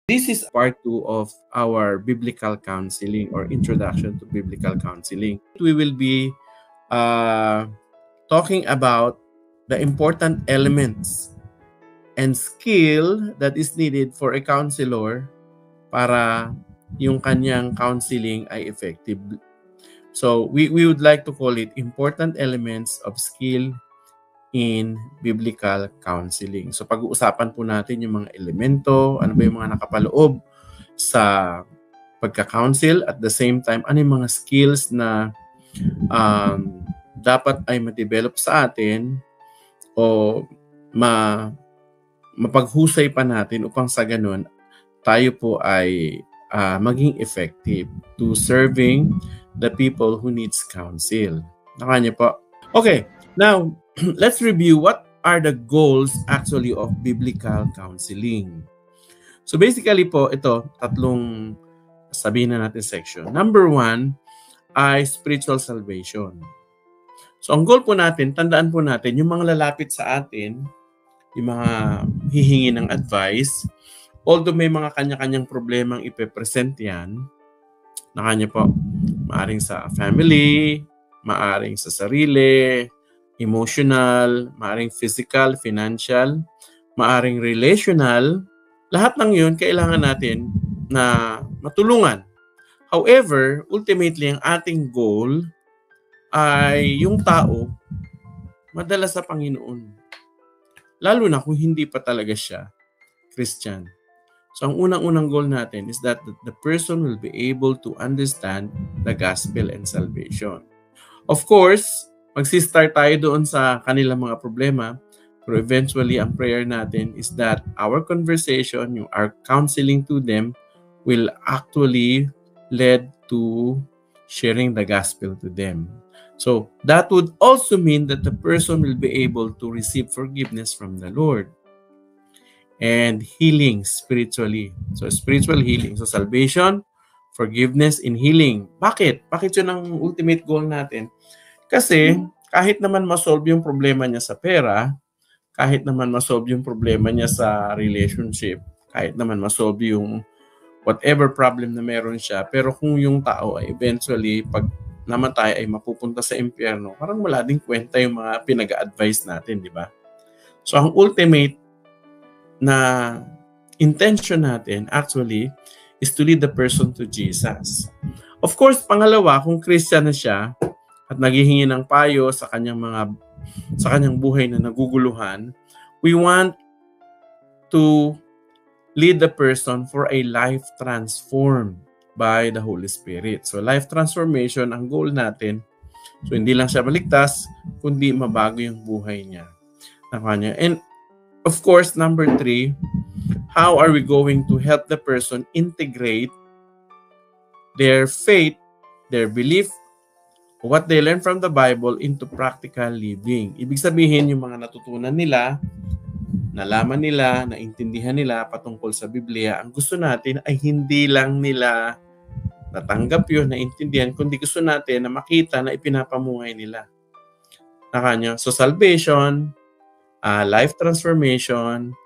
This is part 2 of our biblical counseling or introduction to biblical counseling. We will be talking about the important elements and skill that is needed for a counselor para yung kanyang counseling ay effective. So we would like to call it important elements of skill in biblical counseling. So pag-uusapan po natin yung mga elemento, ano ba yung mga nakapaloob sa pagka-counsel, at the same time, ano yung mga skills na dapat ay ma-develop sa atin o mapaghusay pa natin upang sa ganun tayo po ay maging effective to serving the people who needs counsel. Nakanya po. Okay, now let's review what are the goals actually of biblical counseling. So basically po, ito, tatlong sabihin na natin section. Number 1 ay spiritual salvation. So ang goal po natin, tandaan po natin, yung mga lalapit sa atin, yung mga hihingi ng advice, although may mga kanya-kanyang problemang ipepresent yan, na kanya po, maaring sa family, maaring sa sarili, emotional, maaring physical, financial, maaring relational, lahat ng yun kailangan natin na matulungan. However, ultimately, ang ating goal ay yung tao madala sa Panginoon. Lalo na kung hindi pa talaga siya Christian. So ang unang-unang goal natin is that the person will be able to understand the gospel and salvation. Of course, magsistart tayo doon sa kanilang mga problema, pero eventually ang prayer natin is that our conversation, our counseling to them will actually lead to sharing the gospel to them. So that would also mean that the person will be able to receive forgiveness from the Lord and healing spiritually. So spiritual healing. So salvation, forgiveness, and healing. Bakit? Bakit yun ang ultimate goal natin? Kasi kahit naman masolve yung problema niya sa pera, kahit naman masolve yung problema niya sa relationship, kahit naman masolve yung whatever problem na meron siya, pero kung yung tao ay eventually pag namatay ay mapupunta sa impyerno, parang wala ding kwenta yung mga pinag-a-advise natin, di ba? So ang ultimate na intention natin actually is to lead the person to Jesus. Of course, pangalawa, kung Christian na siya at naghihingi ng payo sa kanyang buhay na naguguluhan, we want to lead the person for a life transformed by the Holy Spirit. So life transformation ang goal natin. So hindi lang siya maligtas, kundi mabago yung buhay niya. And of course, number 3, how are we going to help the person integrate their faith, their belief, what they learn from the Bible into practical living? Ibig sabihin, yung mga natutunan nila, nalaman nila, naintindihan nila patungkol sa Biblia, ang gusto natin ay hindi lang nila natanggap yun, naintindihan, kundi gusto natin na makita na ipinapamuhay nila. So salvation, life transformation,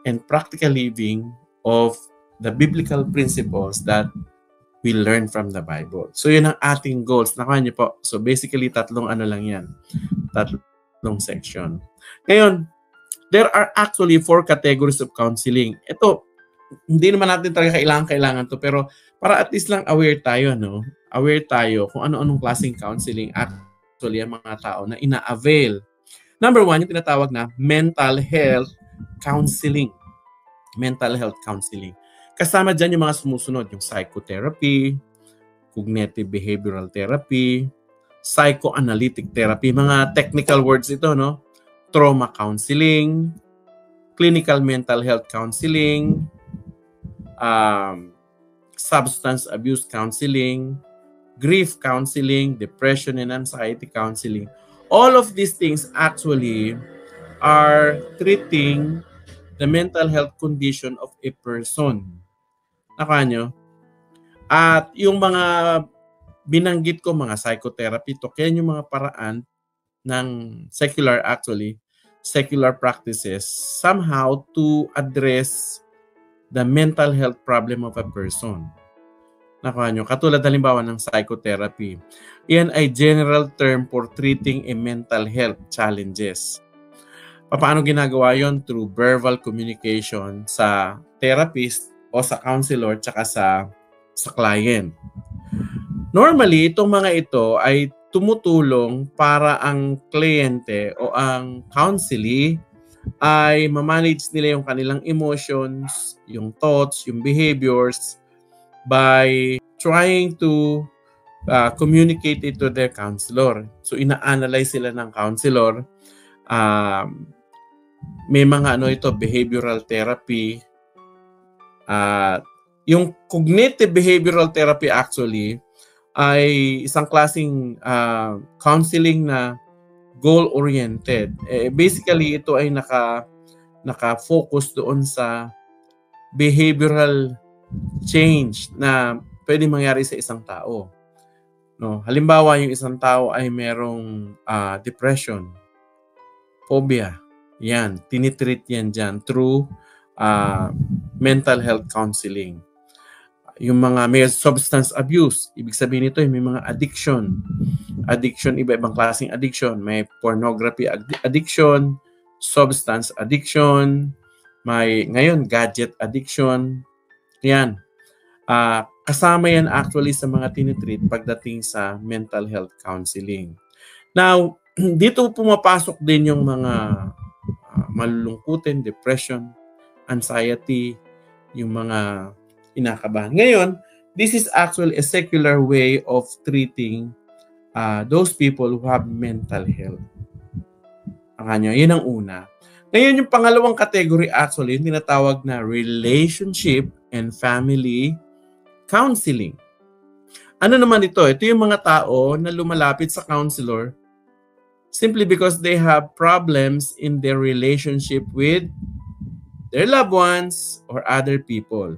and practical living of the biblical principles that we learn from the Bible. So yun ang ating goals. Nakanya po. So basically, tatlong lang yan. Tatlong section. Ngayon, there are actually 4 categories of counseling. Ito, hindi naman natin talaga kailangan to, pero para at least lang aware tayo, no? Aware tayo kung ano-anong klaseng counseling actually ang mga tao na ina-avail. Number 1, yung tinatawag na mental health counseling. Mental health counseling. Kasama dyan yung mga sumusunod, yung psychotherapy, cognitive behavioral therapy, psychoanalytic therapy, mga technical words ito, no? Trauma counseling, clinical mental health counseling, substance abuse counseling, grief counseling, depression and anxiety counseling. All of these things actually are treating the mental health condition of a person. Nakanyo? At yung mga binanggit ko, mga psychotherapy, to kaya yung mga paraan ng secular practices somehow to address the mental health problem of a person. Nakuha nyo, katulad halimbawa ng psychotherapy. Yan ay general term for treating a mental health challenges. Paano ginagawa yon? Through verbal communication sa therapist o sa counselor tsaka sa client. Normally, itong mga ito ay tumutulong para ang kliyente o ang counselee ay ma-manage nila yung kanilang emotions, yung thoughts, yung behaviors by trying to communicate it to their counselor. So, ina-analyze sila ng counselor. May mga behavioral therapy. Yung cognitive behavioral therapy actually ay isang klaseng counseling na goal-oriented. Basically, ito ay naka-focus doon sa behavioral change na pwede mangyari sa isang tao. No, halimbawa, yung isang tao ay merong depression, phobia. Yan, tinitreat yan dyan through mental health counseling. Yung mga may substance abuse, ibig sabihin nito may mga addiction. Addiction, iba-ibang klaseng addiction. May pornography addiction, substance addiction, may ngayon gadget addiction. Yan. Kasama yan actually sa mga tinitreat pagdating sa mental health counseling. Now, dito pumapasok din yung mga malulungkutin, depression, anxiety, yung mga inakabahan. Ngayon, this is actually a secular way of treating those people who have mental health. Yun ang una. Ngayon, yung pangalawang category actually, yung tinatawag na relationship and family counseling. Ano naman ito? Ito yung mga tao na lumalapit sa counselor simply because they have problems in their relationship with their loved ones or other people.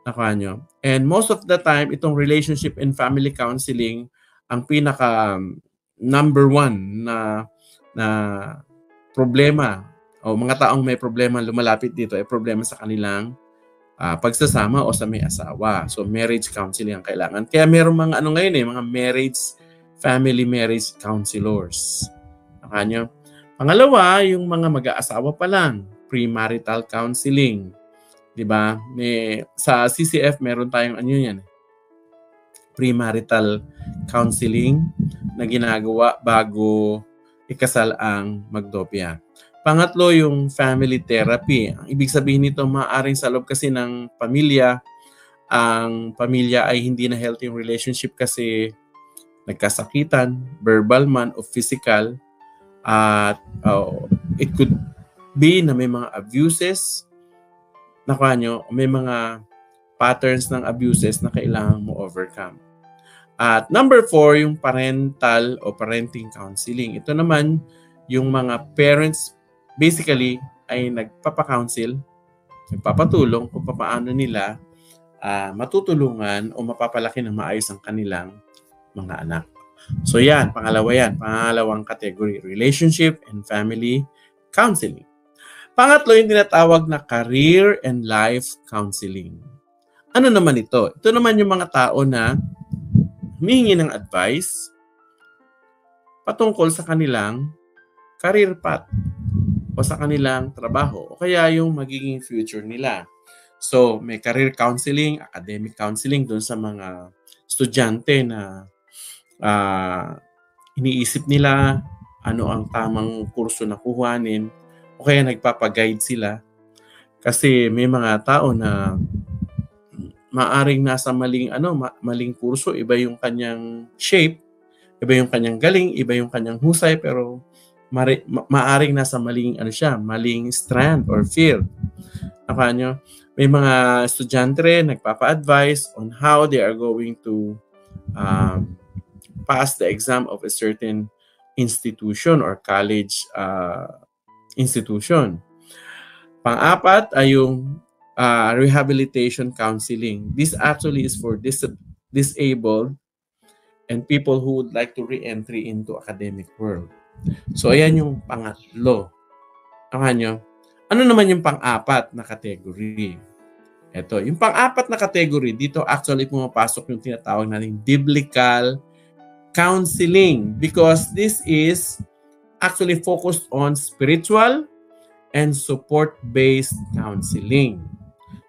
Nakuha nyo? And most of the time, itong relationship and family counseling, ang pinaka number one na problema o mga taong may problema lumalapit dito ay problema sa kanilang pagsasama o sa may asawa. So, marriage counseling ang kailangan. Kaya meron mga mga family marriage counselors. Nakanyo? Pangalawa, yung mga mag-aasawa pa lang, premarital counseling. Diba? Sa CCF, meron tayong premarital counseling na ginagawa bago ikasal ang magdopya. Pangatlo, yung family therapy. Ang ibig sabihin nito, maaaring sa loob kasi ng pamilya, ang pamilya ay hindi na healthy yung relationship kasi nagkasakitan, verbal man o physical. At it could be na may mga abuses, may mga patterns ng abuses na kailangan mo overcome. At number 4, yung parental o parenting counseling. Ito naman, yung mga parents basically ay nagpapa-counsel, nagpapatulong kung paano nila matutulungan o mapapalaki ng maayos ang kanilang mga anak. So yan, pangalawang category, relationship and family counseling. Pangatlo, yung tinatawag na career and life counseling. Ano naman ito? Ito naman yung mga tao na humihingi ng advice patungkol sa kanilang career path o sa kanilang trabaho o kaya yung magiging future nila. So, may career counseling, academic counseling doon sa mga estudyante na iniisip nila ano ang tamang kurso na kuhanin o kaya nagpapaguide sila. Kasi may mga tao na maaring nasa maling kurso, iba yung kanyang shape, iba yung kanyang galing, iba yung kanyang husay, pero maaring nasa maling strand or field. May mga estudyante rin nagpapa-advise on how they are going to pass the exam of a certain institution or college institution. Pang-apat ay yung rehabilitation counseling. This actually is for disabled and people who would like to re-entry into academic world. So, ayan yung pangatlo. Ano naman yung pang-apat na category? Ito, yung pang-apat na category, dito actually pumapasok yung tinatawag nating biblical counseling because this is actually focused on spiritual and support-based counseling.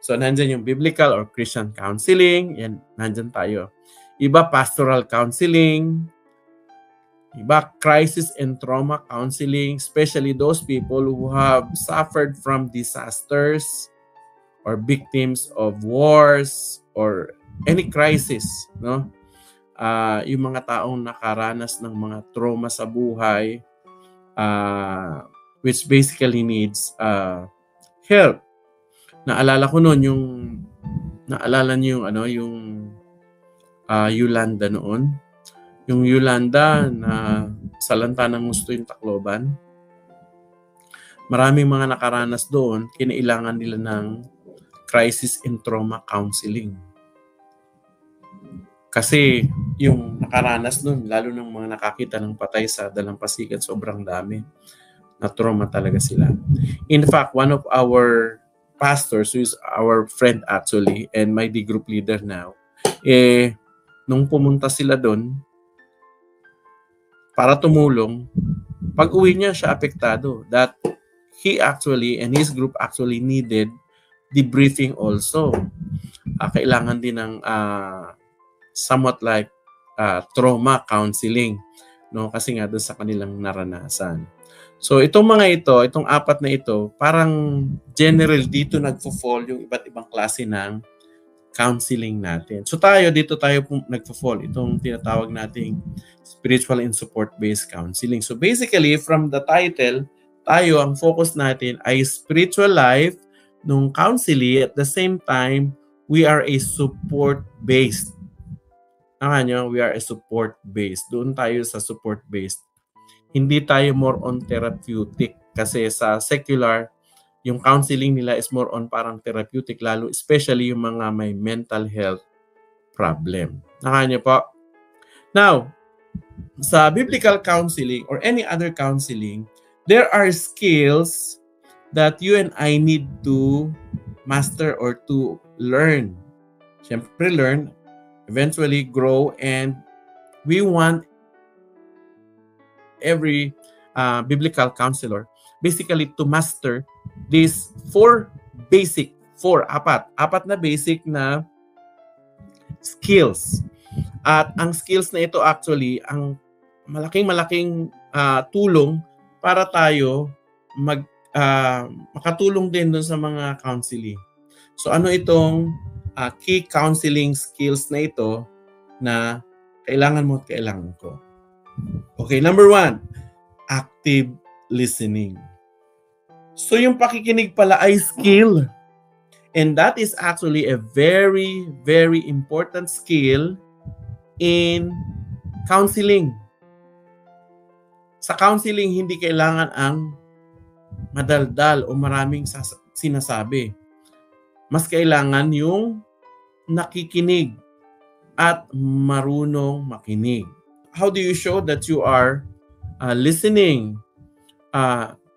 So, nandyan yung biblical or Christian counseling. Yan, nandyan tayo. Iba, pastoral counseling. Iba, crisis and trauma counseling, especially those people who have suffered from disasters or victims of wars or any crisis, no? Yung mga taong nakaranas ng mga trauma sa buhay, which basically needs help. Naalala ko noon naalala niyo yung Yolanda noon. Yung Yolanda na salanta ng gusto yung Tacloban. Maraming mga nakaranas doon, kinailangan nila ng crisis and trauma counseling. Kasi yung nakaranas nun, lalo ng mga nakakita ng patay sa dalampasigan, sobrang dami. Na-trauma talaga sila. In fact, one of our pastors, who is our friend actually, and my D group leader now, nung pumunta sila doon, para tumulong, pag uwi niya, siya apektado. That he actually, and his group actually needed debriefing also. Kailangan din ng somewhat like trauma counseling, no? Kasi nga doon sa kanilang naranasan. So itong mga ito, itong apat na ito, parang general dito nagfo-fall yung iba't ibang klase ng counseling natin. So dito tayo nagfo-fall, itong tinatawag nating spiritual and support-based counseling. So basically, from the title, ang focus natin ay spiritual life nung counseling. At the same time, we are a support-based. We are a support-based. Doon tayo sa support-based. Hindi tayo more on therapeutic. Kasi sa secular, yung counseling nila is more on parang therapeutic, lalo especially yung mga may mental health problem. Po? Now, sa biblical counseling or any other counseling, there are skills that you and I need to master or to learn. Siyempre learn, eventually grow, and we want every biblical counselor basically to master these apat na basic na skills. At ang skills na ito actually, ang malaking tulong para tayo makatulong din doon sa mga counseling. So ano itong key counseling skills na ito na kailangan mo at kailangan ko? Okay, number 1, active listening. So yung pakikinig pala ay skill. And that is actually a very, very important skill in counseling. Sa counseling, hindi kailangan ang madaldal o maraming sinasabi. Mas kailangan yung nakikinig at marunong makinig. How do you show that you are listening?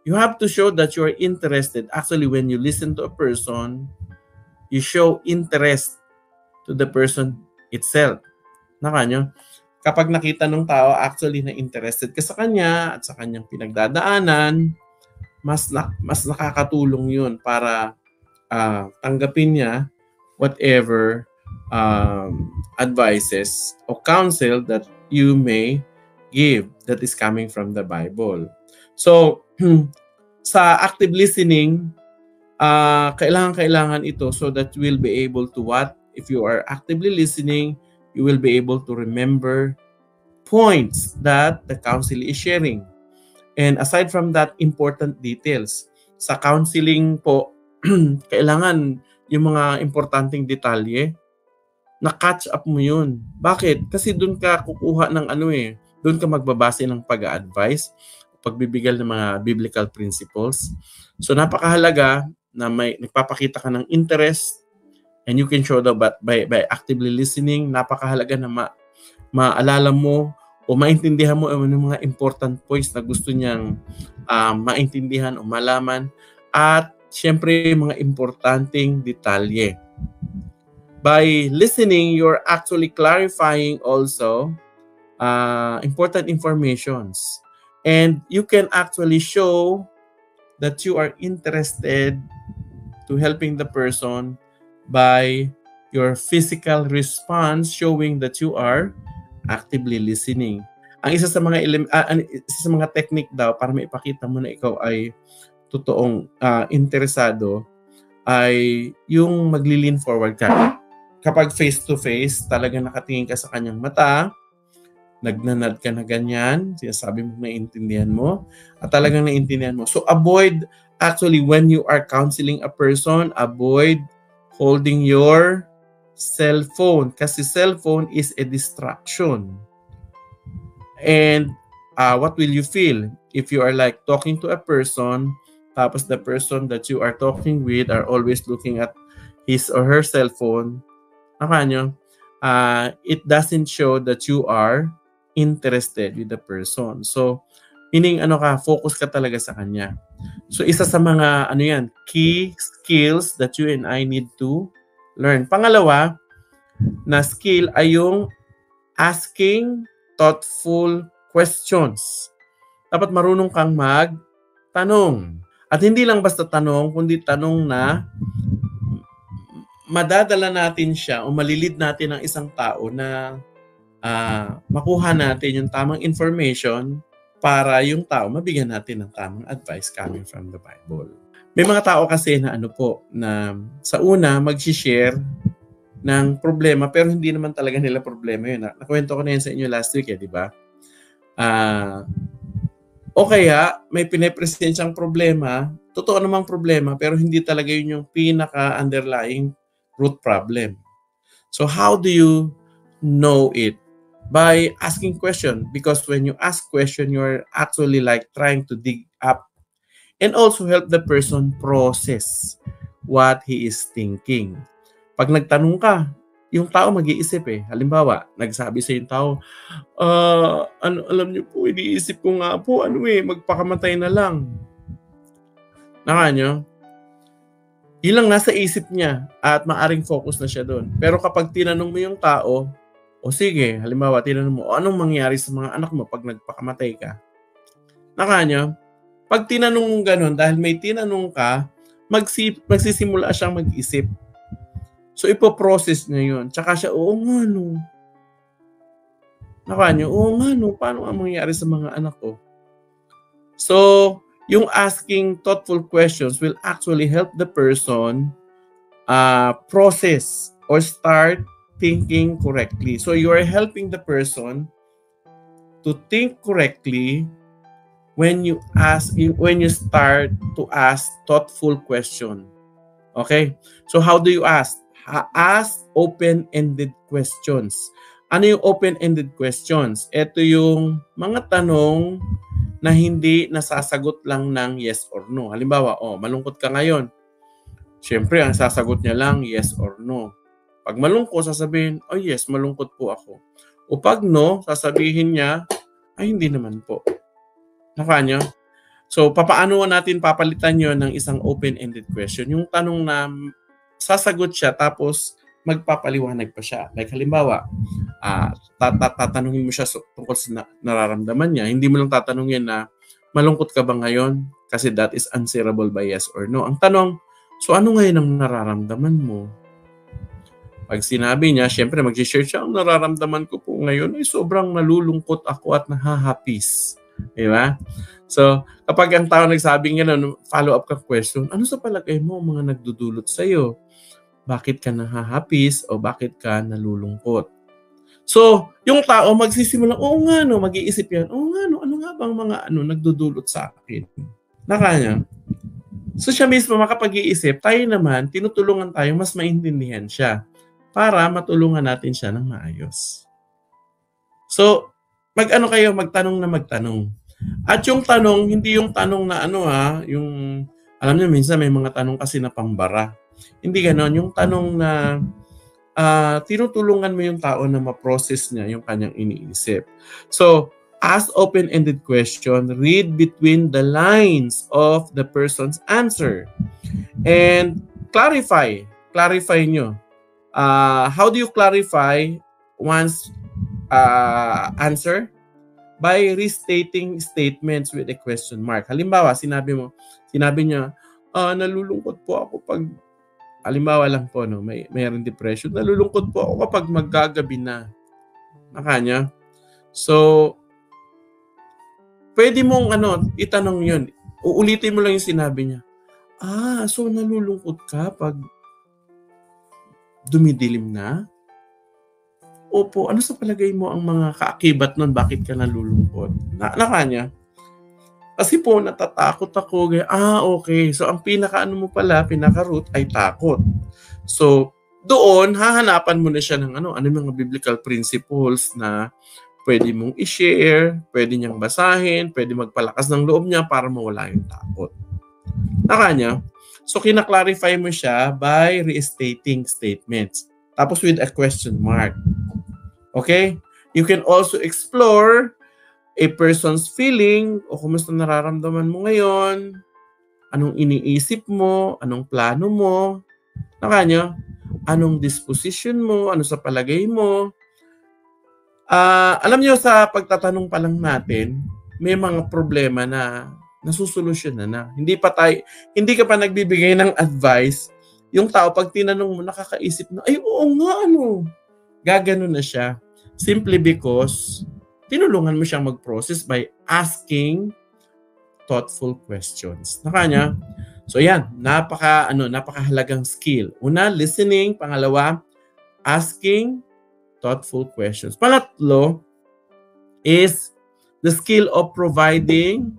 You have to show that you are interested. Actually, when you listen to a person, you show interest to the person itself. Kapag nakita ng tao actually na interested ka sa kanya at sa kanyang pinagdadaanan, mas nakakatulong yun para tanggapin niya whatever advices o counsel that you may give that is coming from the Bible. So, sa active listening, kailangan ito so that you will be able to what? If you are actively listening, you will be able to remember points that the counselor is sharing. And aside from that, important details. Sa counseling po, kailangan yung mga importanteng detalye, na-catch up mo yun. Bakit? Kasi doon ka kukuha ng doon ka magbabase ng pag-a-advise, pagbibigay ng mga biblical principles. So napakahalaga na may nagpapakita ka ng interest, and you can show that by actively listening. Napakahalaga na maalala mo o maintindihan mo yung mga important points na gusto niyang maintindihan o malaman. At syempre, mga importanteng detalye. By listening, you're actually clarifying also important informations. And you can actually show that you are interested to helping the person by your physical response showing that you are actively listening. Ang isa sa mga isa sa mga technique daw para maipakita mo na ikaw ay totoong interesado ay yung magli-lean forward ka. Kapag face to face, talagang nakatingin ka sa kanyang mata, nagnanad ka na ganyan, sinasabi mo naiintindihan mo, at talagang naiintindihan mo. So avoid, actually when you are counseling a person, avoid holding your cell phone kasi cell phone is a distraction. And what will you feel if you are like talking to a person, tapos the person that you are talking with are always looking at his or her cell phone? It doesn't show that you are interested with the person. So, meaning focus ka talaga sa kanya. So, isa sa mga key skills that you and I need to learn. Pangalawa na skill ay yung asking thoughtful questions. Dapat marunong kang magtanong. At hindi lang basta tanong, kundi tanong na madadala natin siya o malilid natin ang isang tao na makuha natin yung tamang information para yung tao mabigyan natin ng tamang advice coming from the Bible. May mga tao kasi na na sa una mag-share ng problema pero hindi naman talaga nila problema yun. Nakwento ko na yan sa inyo last week, di ba? O kaya may pinapresent siyang problema, totoo namang problema pero hindi talaga yun yung pinaka-underlying root problem. So how do you know it? By asking question, because when you ask question, you're actually like trying to dig up and also help the person process what he is thinking. Pag nagtanong ka, yung tao mag-iisip eh. Halimbawa, nagsabi sa yung tao, alam niyo po, iniisip ko nga po, magpakamatay na lang. Nyo? Ilang nasa isip niya at maaring focus na siya doon. Pero kapag tinanong mo yung tao, o sige, halimbawa, tinanong mo, anong mangyari sa mga anak mo pag nagpakamatay ka? Nyo? Pag tinanong mo ganun, dahil may tinanong ka, magsisimula siyang mag-isip. So, ipoprocess niya yun. Tsaka siya, oo nga no. Oo nga no, paano ang mangyari sa mga anak ko? So, yung asking thoughtful questions will actually help the person process or start thinking correctly. So you are helping the person to think correctly when you start to ask thoughtful question. Okay? So how do you ask? Ask open-ended questions. Ano yung open-ended questions? Ito yung mga tanong na hindi nasasagot lang ng yes or no. Halimbawa, malungkot ka ngayon. Siyempre, ang sasagot niya lang yes or no. Pag malungkot, sasabihin, oh yes, malungkot po ako. O pag no, sasabihin niya, ay hindi naman po. Nyo? So, papaano natin papalitan yun ng isang open-ended question? Yung tanong na sasagot siya tapos magpapaliwanag pa siya. Like halimbawa, tatanungin mo siya tungkol sa nararamdaman niya. Hindi mo lang tatanungin na malungkot ka ba ngayon? Kasi that is answerable by yes or no. Ang tanong, so ano ngayon ang nararamdaman mo? Pag sinabi niya, syempre mag-share siya, ang nararamdaman ko po ngayon ay sobrang nalulungkot ako at nahahapis. Diba? So, kapag ang tao nagsabing gano'n, follow-up ka question, ano sa palagay mo mga nagdudulot sa'yo? Bakit ka nahahapis o bakit ka nalulungkot? So, yung tao magsisimula, oo nga no, mag-iisip yan, oo nga no, ano nga bang mga nagdudulot sa akin? Nakanya. So, siya mismo makapag-iisip, tayo naman, tinutulungan tayo, mas maintindihan siya para matulungan natin siya ng maayos. So, magtanong na magtanong. At yung tanong, hindi yung tanong na yung, alam niyo, minsan may mga tanong kasi na pambara. Hindi ganon. Yung tanong na tinutulungan mo yung tao na ma-process niya yung kanyang iniisip. So, ask open-ended question, read between the lines of the person's answer, and clarify nyo. How do you clarify one's answer? By restating statements with a question mark. Halimbawa, sinabi niya, nalulungkot po ako pag, halimbawa lang po, no, mayroong depression, nalulungkot po ako kapag maggagabi na. Nakanya. So, pwede mong itanong yun. Uulitin mo lang yung sinabi niya. So nalulungkot ka pag dumidilim na? Opo, ano sa palagay mo ang mga kaakibat nun? Bakit ka nalulungkot? Nakanya. Kasi po, natatakot ako. Okay. So, ang pinaka-root ay takot. So, doon, hahanapan mo na siya ng ano mga biblical principles na pwede mong i-share, pwede niyang basahin, pwede magpalakas ng loob niya para mawala yung takot. Nakanya. So, kinaklarify mo siya by restating statements. Tapos with a question mark. Okay? You can also explore a person's feeling o kumusta nararamdaman mo ngayon, anong iniisip mo, anong plano mo, nakanya, anong disposition mo, ano sa palagay mo. Alam niyo sa pagtatanong pa lang natin, may mga problema na nasusolusyonan na. Hindi ka pa nagbibigay ng advice. Yung tao pag tinanong mo nakakaisip na, ay oo nga gagano na siya. Simply because tinulungan mo siyang mag-process by asking thoughtful questions. Nakanya? So yan, napakahalagang skill. Una, listening. Pangalawa, asking thoughtful questions. Pangatlo is the skill of providing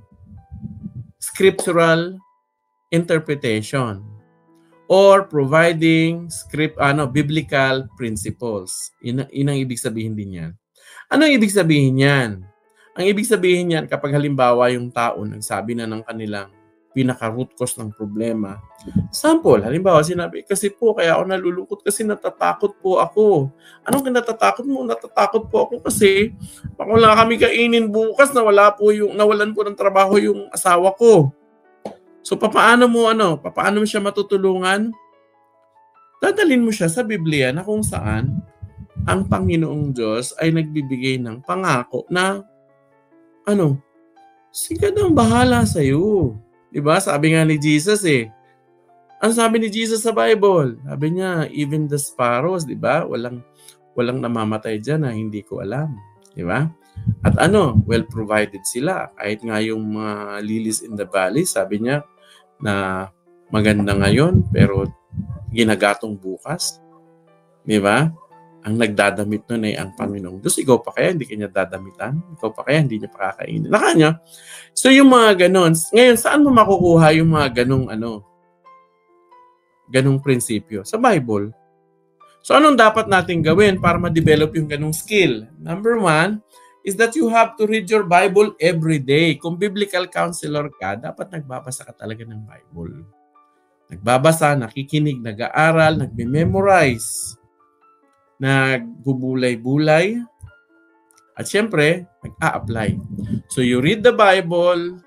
scriptural interpretation or providing biblical principles. Yun ang ibig sabihin din yan. Ano ang ibig sabihin yan? Ang ibig sabihin yan kapag halimbawa yung tao nagsabi na ng kanilang pinaka-root cause ng problema. Sample, halimbawa sinabi, kasi po kaya ako nalulungkot kasi natatakot po ako. Anong natatakot mo? Natatakot po ako kasi baka wala kami kainin bukas nawalan po ng trabaho yung asawa ko. So papaano mo siya matutulungan? Dadalhin mo siya sa Biblia na kung saan ang Panginoong Diyos ay nagbibigay ng pangako na sige nang bahala sa iyo. 'Di ba? Sabi nga ni Jesus Ano sabi ni Jesus sa Bible? Sabi niya, even the sparrows, 'di ba? Walang namamatay diyan na hindi ko alam, 'di ba? At well provided sila. Kahit nga yung mga lilies in the valley, sabi niya na maganda ngayon pero ginagatong bukas. 'Di ba? Ang nagdadamit nun ay ang Panginoong Diyos. Ikaw pa kaya hindi kanya dadamitan? Ikaw pa kaya hindi niya pakakainin? Nakanya. So yung mga ganon. Ngayon, saan mo makukuha yung mga ganong prinsipyo? Sa Bible. So anong dapat natin gawin para ma-develop yung ganong skill? Number 1 is that you have to read your Bible every day. Kung biblical counselor ka, dapat nagbabasa ka talaga ng Bible. Nagbabasa, nakikinig, nag-aaral, nagme-memorize, nagbubulay-bulay, at syempre, nag-a-apply. So you read the Bible,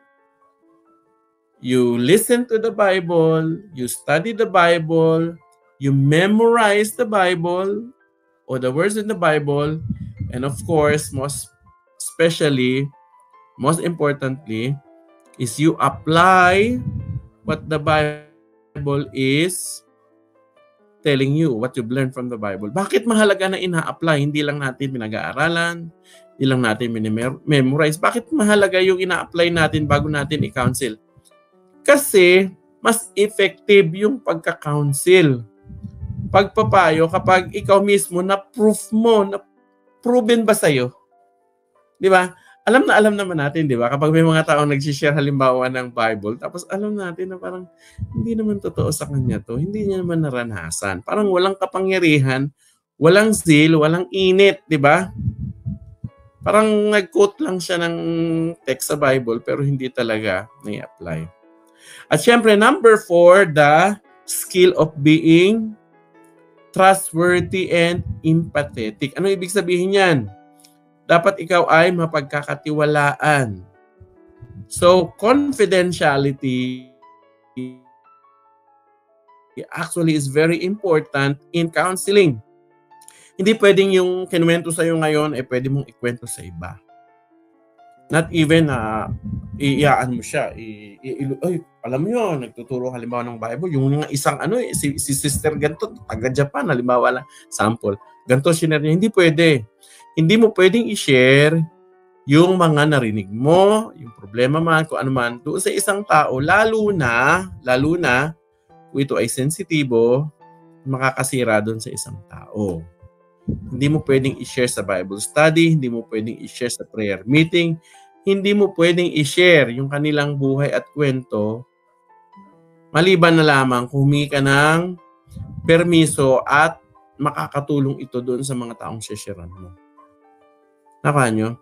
you listen to the Bible, you study the Bible, you memorize the Bible or the words in the Bible, and of course, most importantly, is you apply what the Bible is telling you, what you've learned from the Bible. Bakit mahalaga na ina-apply? Hindi lang natin pinag-aaralan, hindi lang natin memorize. Bakit mahalaga yung ina-apply natin bago natin i-counsel? Kasi mas effective yung pagka-counsel. Pagpapayo kapag ikaw mismo na-proof mo, na-proven ba sa'yo? Di ba? Alam naman natin, di ba? Kapag may mga taong nag-share halimbawa ng Bible, tapos alam natin na parang hindi naman totoo sa kanya to, hindi niya naman naranasan. Parang walang kapangyarihan, walang zeal, walang init, di ba? Parang nag-quote lang siya ng text sa Bible, pero hindi talaga nai-apply. At syempre, number 4, the skill of being trustworthy and empathetic. Ano ibig sabihin yan? Dapat ikaw ay mapagkakatiwalaan. So, confidentiality actually is very important in counseling. Hindi pwedeng yung kinuwento sa'yo ngayon, pwede mong ikwento sa iba. Not even iiyaan mo siya. Ay, alam mo yun, nagtuturo halimbawa ng Bible, yung isang si Sister ganito, taga Japan, halimbawa lang, sample. Ganito sinare niya, hindi pwede. Hindi mo pwedeng i-share yung mga narinig mo, yung problema man, kung ano man, doon sa isang tao, lalo na, kung ito ay sensitibo, makakasira doon sa isang tao. Hindi mo pwedeng i-share sa Bible study, hindi mo pwedeng i-share sa prayer meeting, hindi mo pwedeng i-share yung kanilang buhay at kwento, maliban na lamang kung humingi ka ng permiso at makakatulong ito doon sa mga taong shesheran mo. Nakuha nyo?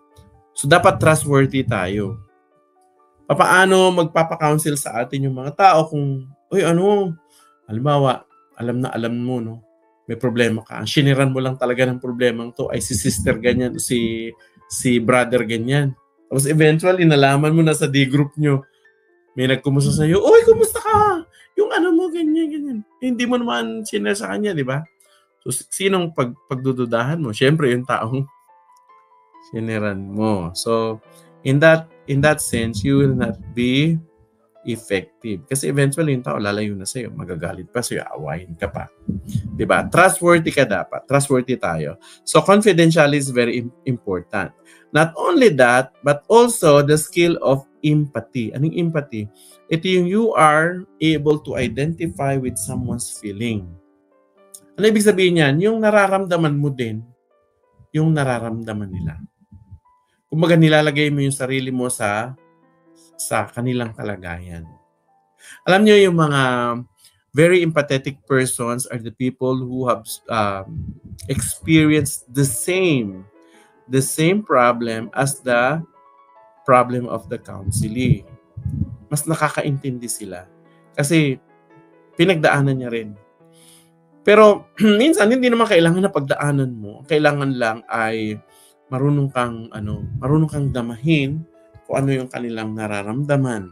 So, dapat trustworthy tayo. Paano magpapa-counsel sa atin yung mga tao kung, halimbawa, alam mo, no? May problema ka. Ang shiniran mo lang talaga ng problemang to ay si sister ganyan, si brother ganyan. Tapos eventually, nalaman mo na sa D-group nyo, may nagkumusta sa'yo, oy, kumusta ka? Yung mo, ganyan. Hindi mo naman sinare sa kanya, di ba? So, sinong pagdududahan mo? Siyempre, yung taong siniran mo. So, in that sense, you will not be effective. Kasi eventually, yung tao lalayo na sa'yo. Magagalit pa sa'yo, awayin ka pa. Diba? Trustworthy ka dapat. Trustworthy tayo. So, confidentiality is very important. Not only that, but also the skill of empathy. Anong empathy? Ito yung you are able to identify with someone's feeling. Ano ibig sabihin yan? Yung nararamdaman mo din, yung nararamdaman nila. Kumbaga nilalagay mo yung sarili mo sa kanilang kalagayan. Alam niyo yung mga very empathetic persons are the people who have experienced the same problem as the problem of the counselee. Mas nakakaintindi sila kasi pinagdaanan niya rin. Pero minsan hindi naman kailangan na pagdaanan mo. Kailangan lang ay marunong kang damahin kung ano yung kanilang nararamdaman.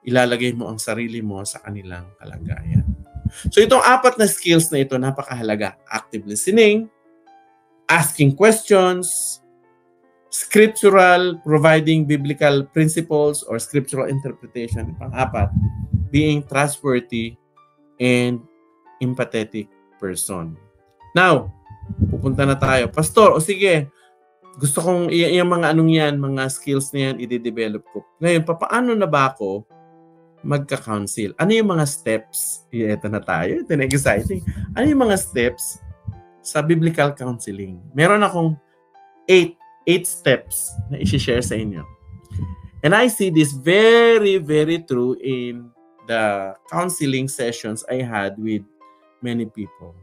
Ilalagay mo ang sarili mo sa kanilang kalagayan. So itong 4 na skills na ito, napakahalaga. Active listening, asking questions, scriptural, providing biblical principles or scriptural interpretation. Pang-4, being trustworthy and empathetic person. Now, pupunta na tayo. Pastor, sige, gusto kong yung mga mga skills na yan, i-develop ko. Ngayon, paano na ba ako magka-counsel? Ano yung mga steps? Ito na tayo. Ito na exciting. Ano yung mga steps sa biblical counseling? Meron akong 8 steps na i-share sa inyo. And I see this very, very true in the counseling sessions I had with many people.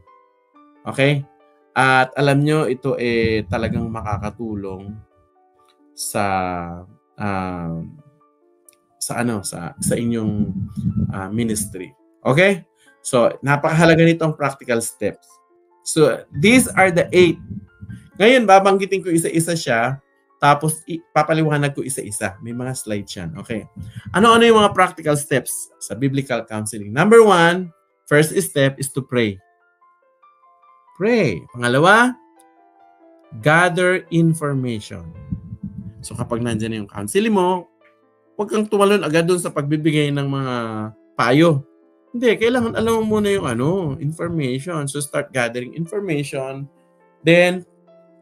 Okay? At alam nyo, ito talagang makakatulong sa inyong ministry. Okay? So, napakahalaga nitong practical steps. So, these are the 8. Ngayon, babanggitin ko isa-isa siya, tapos papaliwanag ko isa-isa. May mga slides yan. Okay. Ano-ano yung mga practical steps sa biblical counseling? Number 1, first step is to pray. Pray. Pangalawa, gather information. So kapag nandyan na yung counseling mo, huwag kang tumalon agad doon sa pagbibigay ng mga payo. Hindi, kailangan alam mo muna yung information. So start gathering information. Then,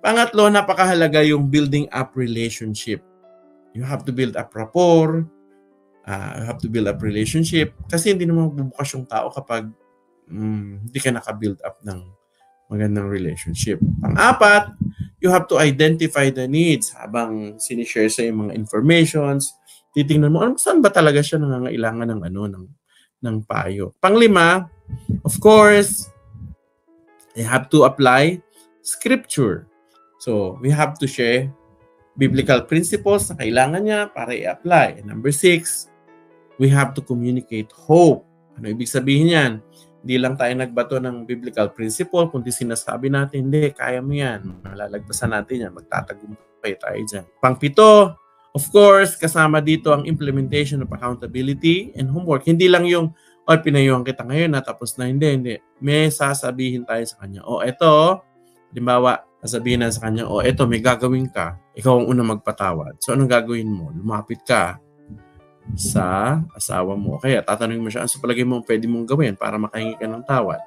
pangatlo, napakahalaga yung building up relationship. You have to build up rapport. You have to build up relationship. Kasi hindi naman magbubukas yung tao kapag hindi ka naka-build up ng magandang relationship. Pang-apat, you have to identify the needs habang sinishare sa yung mga informations. Titingnan mo, saan ba talaga siya nangangailangan ng payo. Pang-5, of course, you have to apply scripture. So, we have to share biblical principles na kailangan niya para i-apply. And number 6, we have to communicate hope. Ano ibig sabihin yan? Hindi lang tayo nagbato ng biblical principle, kundi sinasabi natin, hindi, kaya mo yan. Malalagpasan natin yan. Magtatagumpay tayo dyan. Pang-7, of course, kasama dito ang implementation of accountability and homework. Hindi lang yung, O, pinayuhan kita ngayon na tapos na. Hindi. May sasabihin tayo sa kanya. O, eto, halimbawa, sasabihin na sa kanya, o, eto, may gagawin ka. Ikaw ang unang magpatawad. So, anong gagawin mo? Lumapit ka sa asawa mo. Kaya tatanungin mo siya, ano sa palagay mo pwede mong gawin para makahingi ka ng tawad?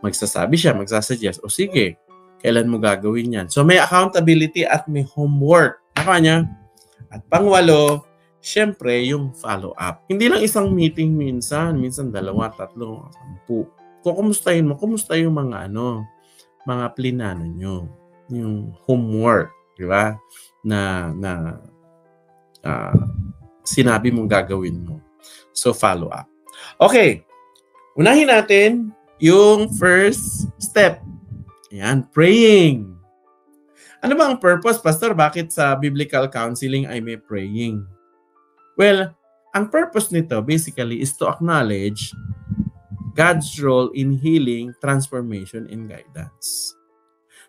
Magsasabi siya, magsasuggest, o sige, kailan mo gagawin yan? So, may accountability at may homework. Niya? At pangwalo, syempre, yung follow-up. Hindi lang isang meeting minsan 2, 3, 10. Kukumustahin mo, kumusta yung mga mga plinano nyo, yung homework, di ba? Na sinabi mong gagawin mo. So, follow-up. Okay, unahin natin yung first step. Ayan, praying. Ano ba ang purpose, Pastor? Bakit sa biblical counseling ay may praying? Well, ang purpose nito basically is to acknowledge God's role in healing, transformation, and guidance.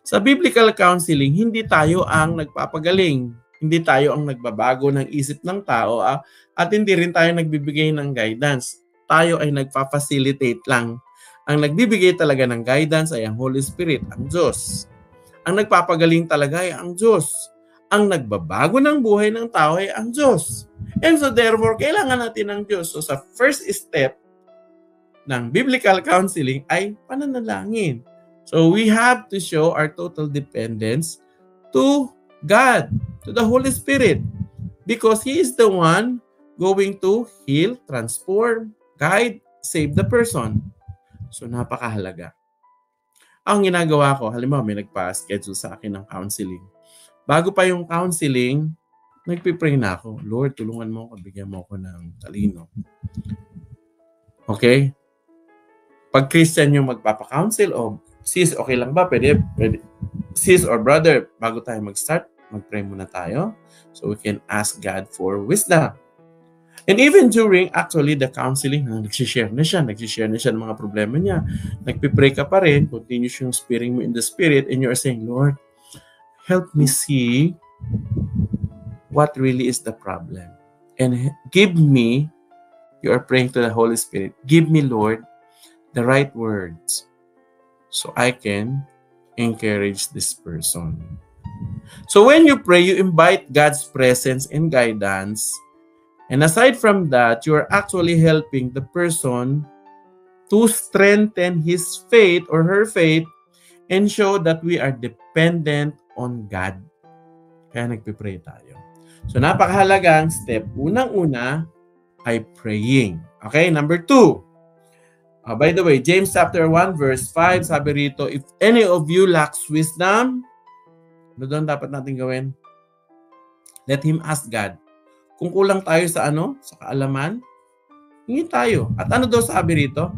Sa biblical counseling, hindi tayo ang nagpapagaling. Hindi tayo ang nagbabago ng isip ng tao at hindi rin tayo nagbibigay ng guidance. Tayo ay nagpa-facilitate lang. Ang nagbibigay talaga ng guidance ay ang Holy Spirit, ang Diyos. Ang nagpapagaling talaga ay ang Diyos. Ang nagbabago ng buhay ng tao ay ang Diyos. And so therefore, kailangan natin ng Diyos. So sa first step ng biblical counseling ay pananalangin. So we have to show our total dependence to God, to the Holy Spirit, because He is the one going to heal, transform, guide, save the person. So napakahalaga. Ang ginagawa ko, halimbawa may nagpa-schedule sa akin ng counseling. Bago pa yung counseling, nagpipray na ako, Lord, tulungan mo ako, bigyan mo ako ng talino. Okay? Pag Christian yung magpapa-counsel, sis, okay lang ba? Pwede. Sis or brother, bago tayo mag-start, mag-pray muna tayo so we can ask God for wisdom. And even during actually the counseling, nagsishare na siya ng mga problema niya. Nagpipray ka pa rin, continuous yung speaking mo in the Spirit, and you're saying, Lord, help me see what really is the problem. And give me, you are praying to the Holy Spirit, give me, Lord, the right words so I can encourage this person. So when you pray, you invite God's presence and guidance. And aside from that, you are actually helping the person to strengthen his faith or her faith and show that we are dependent on God. Kaya nagpipray tayo. So napakahalagang step. Unang-una ay praying. Okay, number 2. By the way, James chapter 1 verse 5, sabi rito, if any of you lacks wisdom, ano doon dapat natin gawin? Let him ask God. Kung kulang tayo sa sa kaalaman, hingi tayo. At ano daw sabi rito?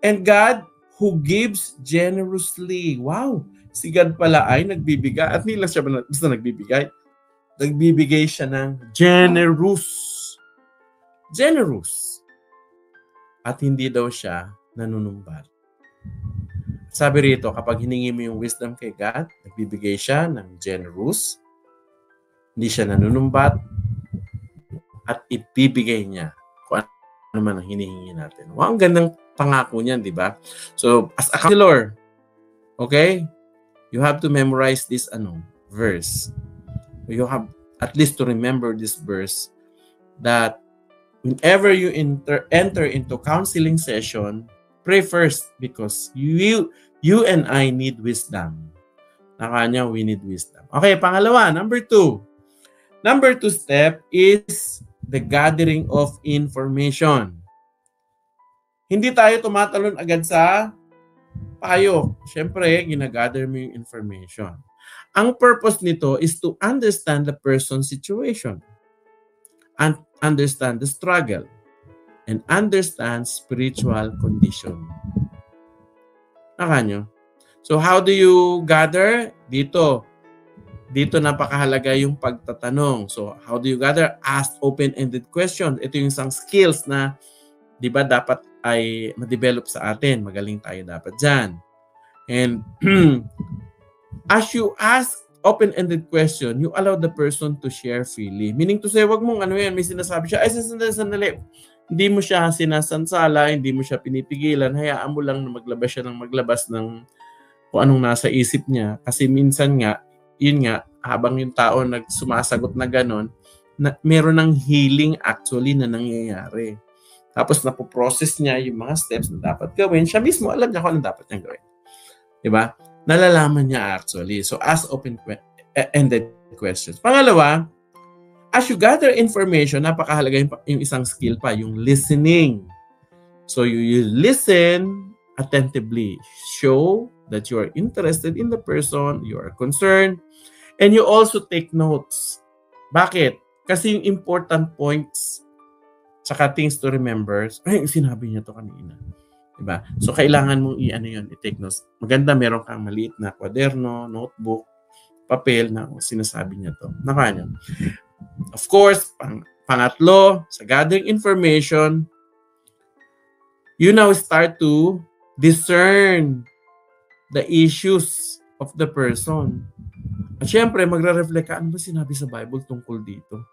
And God who gives generously. Wow! Si God pala ay nagbibigay. At hindi lang siya basta nagbibigay. Nagbibigay siya ng generous. Generous. At hindi daw siya nanunumbat. Sabi rito, kapag hiningi mo yung wisdom kay God, nagbibigay siya ng generous. Hindi siya nanunumbat. At ibibigay niya kung ano man ang hinihingi natin. Wow, ang gandang pangako niyan, di ba? So, as a counselor, okay, you have to memorize this verse. You have at least to remember this verse that whenever you enter into counseling session, pray first because you and I need wisdom. Nakanya, we need wisdom. Okay, pangalawa, number 2. Number 2 step is the gathering of information. Hindi tayo tumatalon agad sa payo. Siyempre, ginagather mo yung information. Ang purpose nito is to understand the person's situation and understand the struggle and understand spiritual condition. Nakanyo? So how do you gather? Dito napakahalaga yung pagtatanong. So, how do you gather? Ask open-ended questions. Ito yung isang skills na, di ba, dapat ay ma-develop sa atin. Magaling tayo dapat dyan. And as you ask open-ended question, you allow the person to share freely. Meaning to say, wag mong may sinasabi siya, ay, sandali. Hindi mo siya sinasansala, hindi mo siya pinipigilan, hayaan mo lang na maglabas siya ng maglabas ng kung anong nasa isip niya. Kasi minsan nga, yun nga, habang yung tao sumasagot na gano'n, meron ng healing actually na nangyayari. Tapos napoprocess niya yung mga steps na dapat gawin. Siya mismo, alam niya kung anong dapat niya gawin. Diba? Nalalaman niya actually. So ask open-ended questions. Pangalawa, as you gather information, napakahalaga yung isang skill pa, yung listening. So you listen attentively. Show that you are interested in the person, you are concerned, and you also take notes. Bakit? Kasi yung important points tsaka things to remember, ay, sinabi niya to kanina. Diba? So, kailangan mong i-take notes. Maganda, meron kang maliit na kwaderno, notebook, papel na sinasabi niya to. Nakanya. Of course, pangatlo, sa gathering information, you now start to discern the issues of the person. At syempre, magre-reflect ka, ano ba sinabi sa Bible tungkol dito?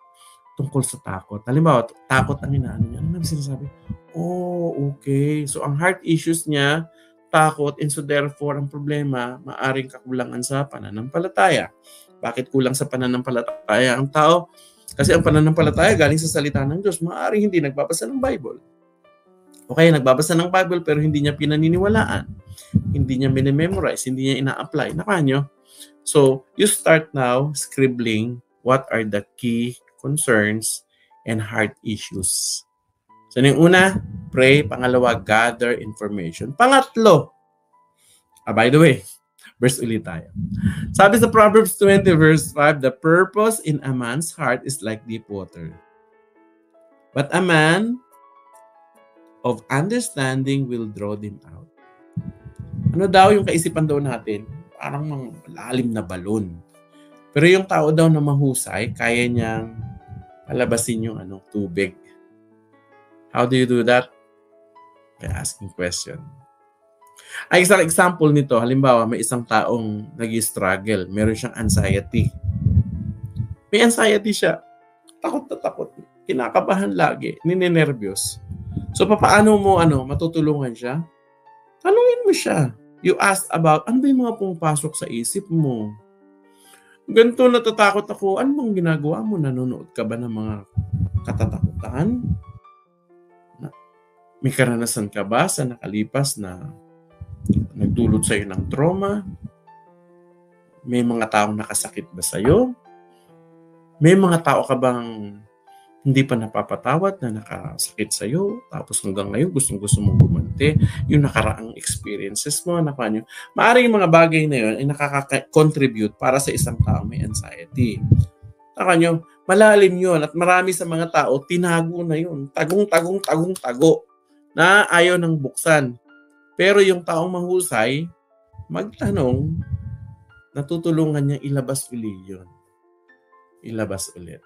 Tungkol sa takot. Halimbawa, takot ang inaano niya. Ano naman sinasabi? Oh, okay. So, ang heart issues niya, takot, and so therefore, ang problema, maaring kakulangan sa pananampalataya. Bakit kulang sa pananampalataya ang tao? Kasi ang pananampalataya galing sa salita ng Diyos, maaring hindi nagbabasa ng Bible. Okay, nagbabasa ng Bible pero hindi niya pinaniniwalaan. Hindi niya minememorize, hindi niya ina-apply. Nakanyo? So, you start now scribbling what are the key concerns and heart issues. So, yung una, pray. Pangalawa, gather information. Pangatlo, by the way, verse ulit tayo. Sabi sa Proverbs 20 verse 5, the purpose in a man's heart is like deep water. But a man of understanding will draw them out. Ano daw yung kaisipan daw natin? Parang malalim na balon. Pero yung tao daw na mahusay, kaya niyang palabasin yung tubig. How do you do that? By asking question. Ay, isang example nito, halimbawa, may isang taong nag-struggle. Meron siyang anxiety. May anxiety siya. Takot na takot. Kinakabahan lagi. Ninenervyos. So, paano mo matutulungan siya? Tanungin mo siya. You ask about, ano ba yung mga pumapasok sa isip mo? Ganito, natatakot ako. Ano bang ginagawa mo? Nanonood ka ba ng mga katatakutan? May karanasan ka ba sa nakalipas na nagdulot sa'yo ng trauma? May mga taong nakasakit ba sa'yo? May mga tao ka bang hindi pa napapatawad na nakasakit sa'yo, tapos hanggang ngayon gustong-gusto mong gumanti, yung nakaraang experiences mo, maaaring yung mga bagay na yun ay nakaka-contribute para sa isang tao may anxiety. Malalim yun at marami sa mga tao, tinago na yun. Tago na ayaw nang buksan. Pero yung taong mahusay, magtanong, natutulungan niya ilabas ulit yun. Ilabas ulit.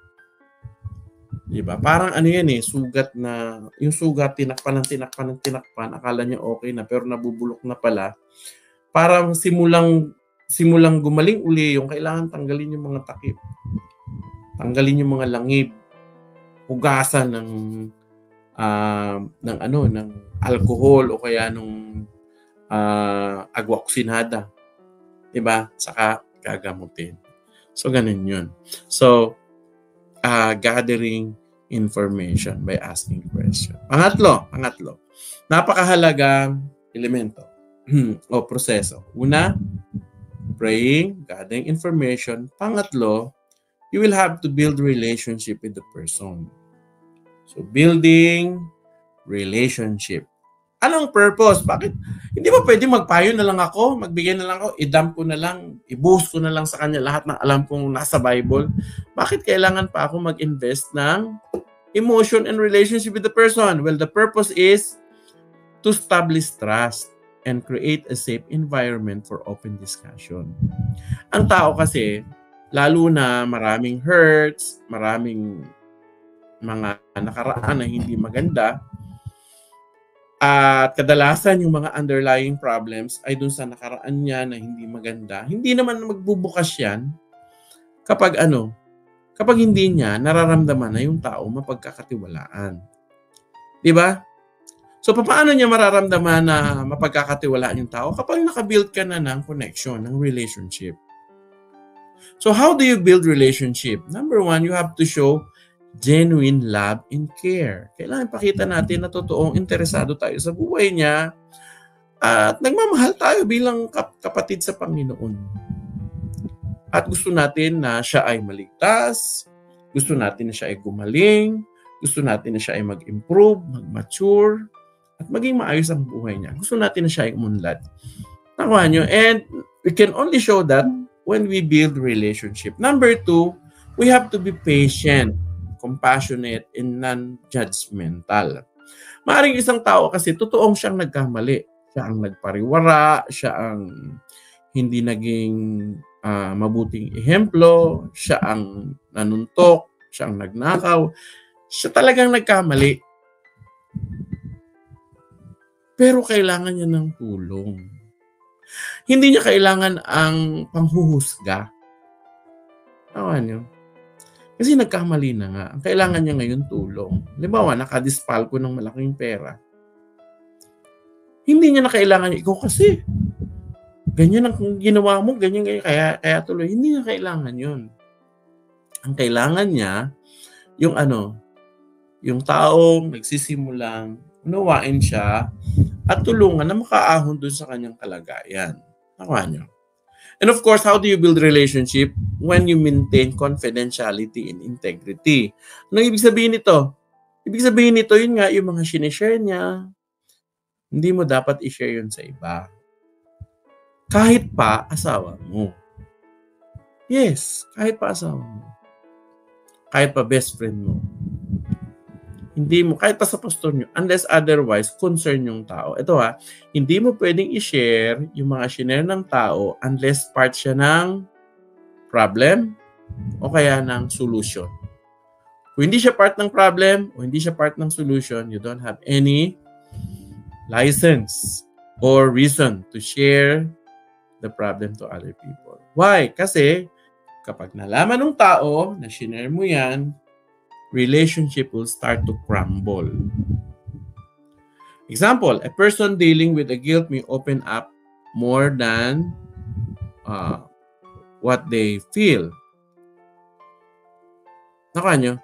Diba? Parang sugat na, yung sugat, tinakpan, akala niya okay na, pero nabubulok na pala. Parang simulang gumaling uli, yung kailangan tanggalin yung mga takip. Tanggalin yung mga langib. Hugasan ng alcohol o kaya nung agwa oksinada. Diba? Saka gagamutin. So, ganun yun. So, gathering information by asking question. Pangatlo, napakahalagang elemento o proseso. Una, praying, gathering information. Pangatlo, you will have to build relationship with the person. So, building relationship. Anong purpose? Bakit? Hindi ba pwede magpayo na lang ako, magbigay na lang ako, i-dump ko na lang, i-boost ko na lang sa kanya lahat ng alam kong nasa Bible? Bakit kailangan pa ako mag-invest ng emotion and relationship with the person? Well, the purpose is to establish trust and create a safe environment for open discussion. Ang tao kasi, lalo na maraming hurts, maraming mga nakaraan na hindi maganda, at kadalasan yung mga underlying problems ay dun sa nakaraan niya na hindi maganda. Hindi naman magbubukas yan kapag kapag hindi niya nararamdaman na yung tao mapagkakatiwalaan. Di ba? So, paano niya mararamdaman na mapagkakatiwalaan yung tao? Kapag nakabuild ka na ng connection, ng relationship. So, how do you build relationship? Number one, you have to show genuine love and care. Kailangan pakita natin na totoong interesado tayo sa buhay niya at nagmamahal tayo bilang kapatid sa Panginoon. At gusto natin na siya ay maligtas, gusto natin na siya ay gumaling, gusto natin na siya ay mag-improve, mag-mature, at maging maayos ang buhay niya. Gusto natin na siya ay umunlad. Nakuha nyo? And we can only show that when we build relationship. Number two, we have to be patient, compassionate, and non-judgmental. Maaring isang tao kasi totoong siyang nagkamali. Siya ang nagpariwara, siya ang hindi naging mabuting ehemplo, siya ang nanuntok, siya ang nagnakaw, siya talagang nagkamali. Pero kailangan niya ng tulong. Hindi niya kailangan ang panghuhusga. Tawa niyo? Kasi nagkamali na nga. Ang kailangan niya ngayon tulong. Halimbawa, nakadispal ko ng malaking pera. Hindi niya na kailangan, ikaw kasi, ganyan ang ginawa mo, ganyan, kaya tuloy. Hindi niya kailangan yun. Ang kailangan niya, yung taong nagsisimulang unawain siya at tulungan na makaahon doon sa kanyang kalagayan. Nakuha niyo? And of course, how do you build relationship? When you maintain confidentiality and integrity. Anong ibig sabihin nito? Ibig sabihin nito, yun nga, yung mga sinishare niya, hindi mo dapat i-share yun sa iba. Kahit pa asawa mo. Yes, kahit pa asawa mo. Kahit pa best friend mo. Hindi mo, kahit pa sa pastor nyo, unless otherwise, concern yung tao. Ito hindi mo pwedeng i-share yung mga shinare ng tao unless part siya ng problem o kaya ng solution. Kung hindi siya part ng problem o hindi siya part ng solution, you don't have any license or reason to share the problem to other people. Why? Kasi kapag nalaman ng tao na shinare mo yan, relationship will start to crumble. Example, a person dealing with a guilt may open up more than what they feel. Nakuha nyo?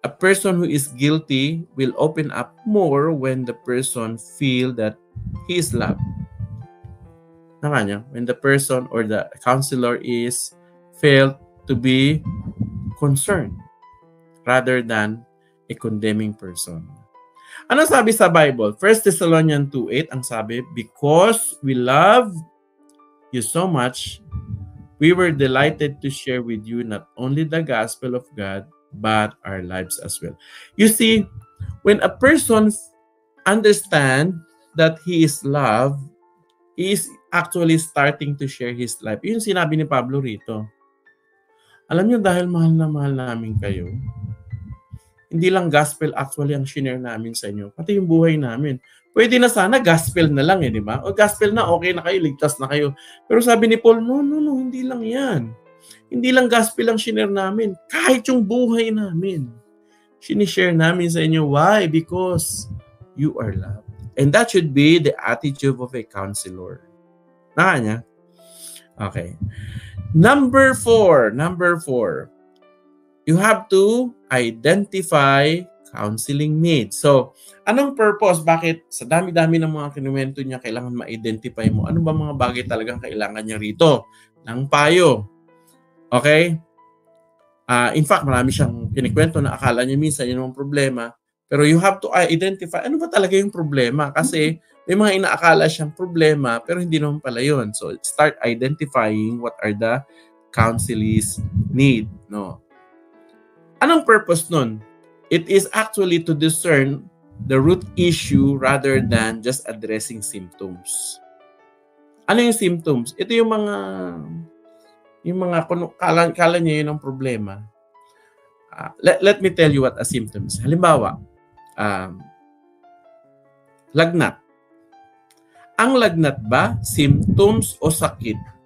A person who is guilty will open up more when the person feel that he is loved. Nakuha nyo? When the person or the counselor is felt to be concerned rather than a condemning person. Ano sabi sa Bible? 1 Thessalonians 2:8 ang sabi, because we love you so much, we were delighted to share with you not only the gospel of God, but our lives as well. You see, when a person understands that he is loved, he is actually starting to share his life. Yun sinabi ni Pablo rito. Alam niyo, dahil mahal na mahal namin kayo, hindi lang gospel actually ang shinare namin sa inyo, pati yung buhay namin. Pwede na sana gospel na lang di ba? O gospel na, okay na kayo, ligtas na kayo. Pero sabi ni Paul, no, hindi lang yan. Hindi lang gospel ang shinare namin. Kahit yung buhay namin, sinishare namin sa inyo. Why? Because you are loved. And that should be the attitude of a counselor. Nakanya? Okay. Number four. You have to identify counseling needs. So, anong purpose? Bakit sa dami-dami ng mga kinuwento niya kailangan ma-identify mo? Ano ba mga bagay talagang kailangan niya rito? Ng payo. Okay? In fact, marami siyang kinikwento na akala niya minsan yun ang problema. Pero you have to identify ano ba talaga yung problema? Kasi may mga inaakala siyang problema pero hindi naman pala yun. So, start identifying what are the counseling's need. No? Anong purpose nun? It is actually to discern the root issue rather than just addressing symptoms. Ano yung symptoms? Ito yung mga kala niya yun ang problema. Let me tell you what a symptom is. Halimbawa, lagnat. Ang lagnat ba symptoms o sakit?